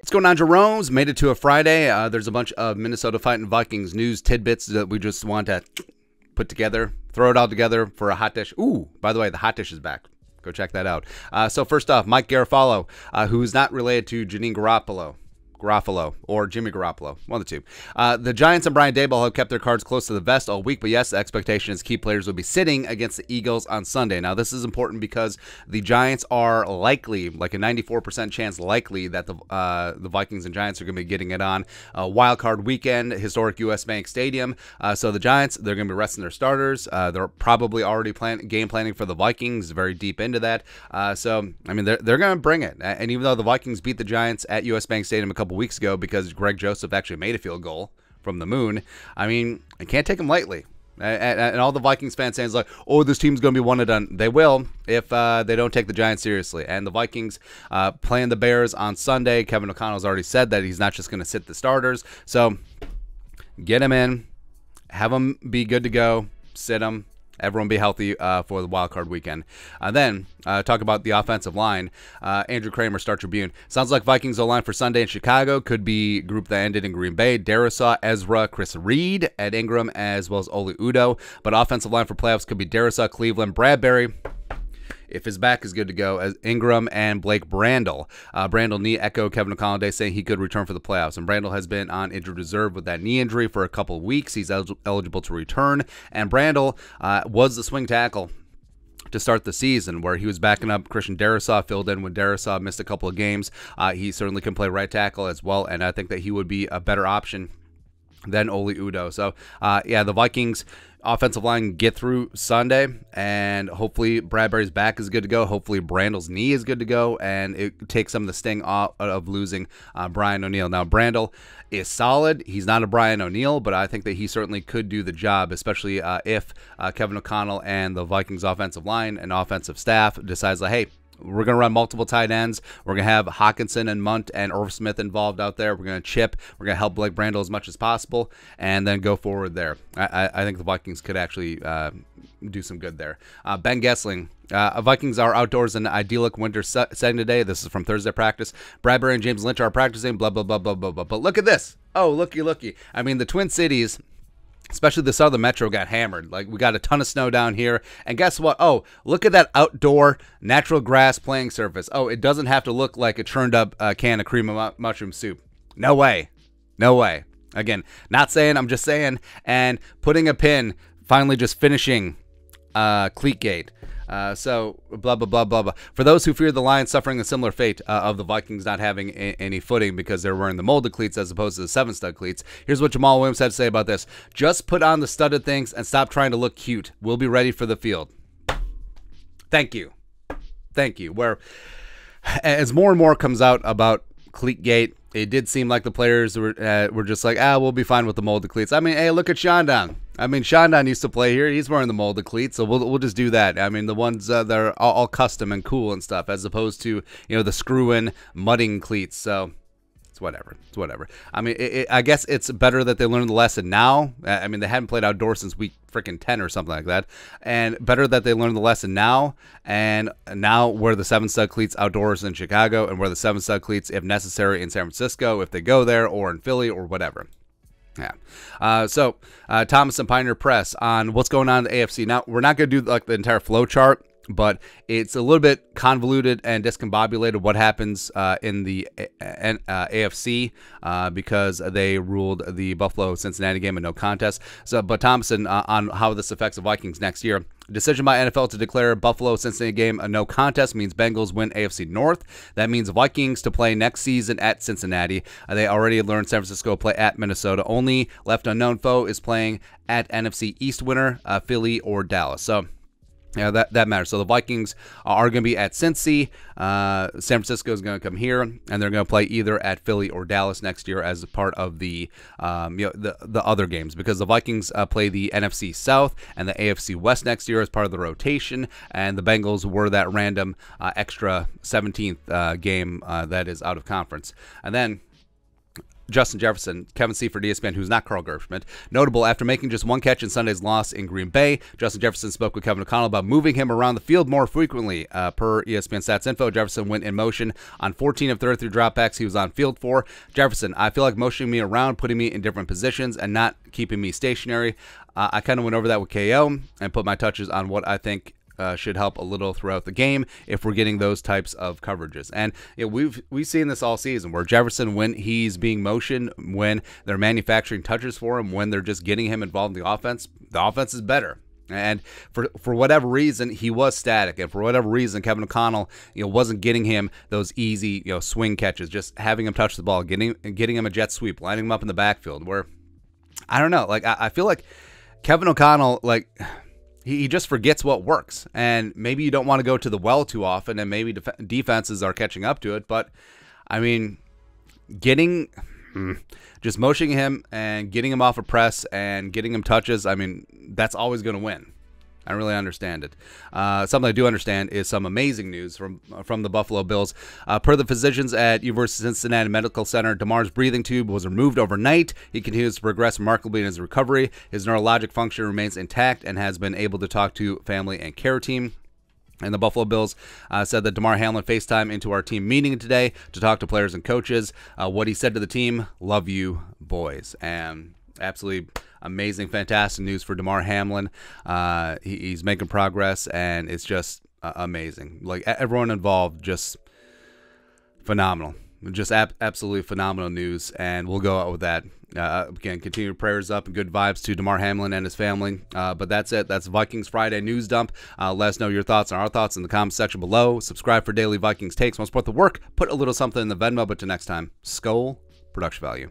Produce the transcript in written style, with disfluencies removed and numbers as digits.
What's going on, Jerome's? Made it to a Friday. There's a bunch of Minnesota Fighting Vikings news tidbits that we just want to put together, throw it all together for a hot dish. Ooh, by the way, the hot dish is back. Go check that out. So first off, Mike Garafolo, who is not related to Janine Garofalo or Jimmy Garoppolo, one of the two. The Giants and Brian Daboll have kept their cards close to the vest all week, but yes, the expectation is key players will be sitting against the Eagles on Sunday. Now, this is important because the Giants are likely, like a 94% chance likely, that the Vikings and Giants are going to be getting it on a wild card weekend, historic U.S. Bank Stadium. So the Giants, they're going to be resting their starters. They're probably already game planning for the Vikings, very deep into that. So, I mean, they're going to bring it. And even though the Vikings beat the Giants at U.S. Bank Stadium a couple weeks ago because Greg Joseph actually made a field goal from the moon, I mean, I can't take them lightly. And all the Vikings fans saying, like, oh, this team's going to be one and done. They will if they don't take the Giants seriously. And the Vikings playing the Bears on Sunday. Kevin O'Connell's already said that he's not just going to sit the starters. So get them in, have them be good to go, sit them. Everyone be healthy for the wild card weekend. Then talk about the offensive line. Andrew Kramer, Star Tribune. Sounds like Vikings O-line for Sunday in Chicago could be group that ended in Green Bay. Darisaw, Ezra, Chris Reed, Ed Ingram, as well as Oli Udoh. But offensive line for playoffs could be Darisaw, Cleveland, Bradbury, if his back is good to go, as Ingram and Blake Brandel. Brandel knee echo Kevin O'Connell Day saying he could return for the playoffs. And Brandel has been on injured reserve with that knee injury for a couple of weeks. He's eligible to return. And Brandel was the swing tackle to start the season, where he was backing up Christian Darisaw, filled in when Darisaw missed a couple of games. He certainly can play right tackle as well, and I think that he would be a better option than Oli Udoh. So, yeah, the Vikings offensive line get through Sunday, and hopefully Bradbury's back is good to go. Hopefully Brandel's knee is good to go, and it takes some of the sting off of losing Brian O'Neill. Now, Brandel is solid. He's not a Brian O'Neill, but I think that he certainly could do the job, especially if Kevin O'Connell and the Vikings offensive line and offensive staff decides, like, hey, we're going to run multiple tight ends. We're going to have Hawkinson and Munt and Irv Smith involved out there. We're going to chip. We're going to help Blake Brandel as much as possible and then go forward there. I think the Vikings could actually do some good there. Ben Gessling. Vikings are outdoors in an idyllic winter setting today. This is from Thursday practice. Bradbury and James Lynch are practicing, blah, blah, blah, blah, blah, blah. But look at this. Oh, looky. I mean, the Twin Cities, especially the southern metro, got hammered. Like, we got a ton of snow down here. And guess what? Oh, look at that outdoor natural grass playing surface. Oh, it doesn't have to look like a churned up can of cream of mushroom soup. No way. No way. Again, not saying, I'm just saying. And putting a pin, finally just finishing Cleatgate. So, blah, blah, blah, blah, blah. For those who fear the Lions suffering a similar fate of the Vikings not having any footing because they're wearing the molded cleats as opposed to the 7-stud cleats, here's what Jamal Williams had to say about this. Just put on the studded things and stop trying to look cute. We'll be ready for the field. Thank you. Thank you. Where, as more and more comes out about Cleatgate, it did seem like the players were just like, we'll be fine with the molded cleats. I mean, hey, look at Shondon. I mean, Shondon used to play here. He's wearing the molded cleats, so we'll just do that. I mean, the ones that are all custom and cool and stuff, as opposed to, you know, the screw-in mudding cleats. So it's whatever. It's whatever. I mean, I guess it's better that they learn the lesson now. I mean, they hadn't played outdoors since week freaking 10 or something like that, and better that they learn the lesson now. And now wear the 7-stud cleats outdoors in Chicago, and wear the 7-stud cleats if necessary in San Francisco if they go there, or in Philly, or whatever. Yeah. So Thomas and Pioneer Press on what's going on in the AFC. Now, we're not going to do like the entire flow chart, but it's a little bit convoluted and discombobulated what happens in the AFC because they ruled the Buffalo-Cincinnati game a no contest. So, but Thompson on how this affects the Vikings next year. Decision by NFL to declare Buffalo-Cincinnati game a no contest means Bengals win AFC North. That means Vikings to play next season at Cincinnati. They already learned San Francisco play at Minnesota. Only left unknown foe is playing at NFC East winner, Philly or Dallas. So, yeah, that matters. So the Vikings are going to be at Cincy. San Francisco is going to come here, and they're going to play either at Philly or Dallas next year as a part of the the other games, because the Vikings play the NFC South and the AFC West next year as part of the rotation, and the Bengals were that random extra 17th game that is out of conference. And then Justin Jefferson, Kevin Seifert, ESPN, who's not Carl Gershman. Notable, after making just one catch in Sunday's loss in Green Bay, Justin Jefferson spoke with Kevin O'Connell about moving him around the field more frequently. Per ESPN Stats Info, Jefferson went in motion on 14 of 33 dropbacks he was on field for. Jefferson, I feel like motioning me around, putting me in different positions, and not keeping me stationary. I kind of went over that with KO and put my touches on what I think should help a little throughout the game if we're getting those types of coverages. And we've seen this all season where Jefferson, when he's being motioned, when they're manufacturing touches for him, when they're just getting him involved in the offense is better. And for whatever reason, he was static, and for whatever reason, Kevin O'Connell, wasn't getting him those easy, swing catches, just having him touch the ball, getting him a jet sweep, lining him up in the backfield. Where I don't know, like I feel like Kevin O'Connell, like, he just forgets what works, and maybe you don't want to go to the well too often, and maybe defenses are catching up to it. But I mean, just motioning him and getting him off a press and getting him touches, I mean, that's always going to win. I really understand it. Something I do understand is some amazing news from the Buffalo Bills. Per the physicians at University of Cincinnati Medical Center, DeMar's breathing tube was removed overnight. He continues to progress remarkably in his recovery. His neurologic function remains intact and has been able to talk to family and care team. And the Buffalo Bills said that Damar Hamlin FaceTime into our team meeting today to talk to players and coaches. What he said to the team, "Love you, boys." And absolutely amazing, fantastic news for Damar Hamlin. He's making progress, and it's just amazing. Like, everyone involved, just phenomenal. Just absolutely phenomenal news, and we'll go out with that. Again, continued prayers up and good vibes to Damar Hamlin and his family. But that's it. That's Vikings Friday News Dump. Let us know your thoughts and our thoughts in the comments section below. Subscribe for daily Vikings takes. Want to support the work? Put a little something in the Venmo. But till next time, Skol, production value.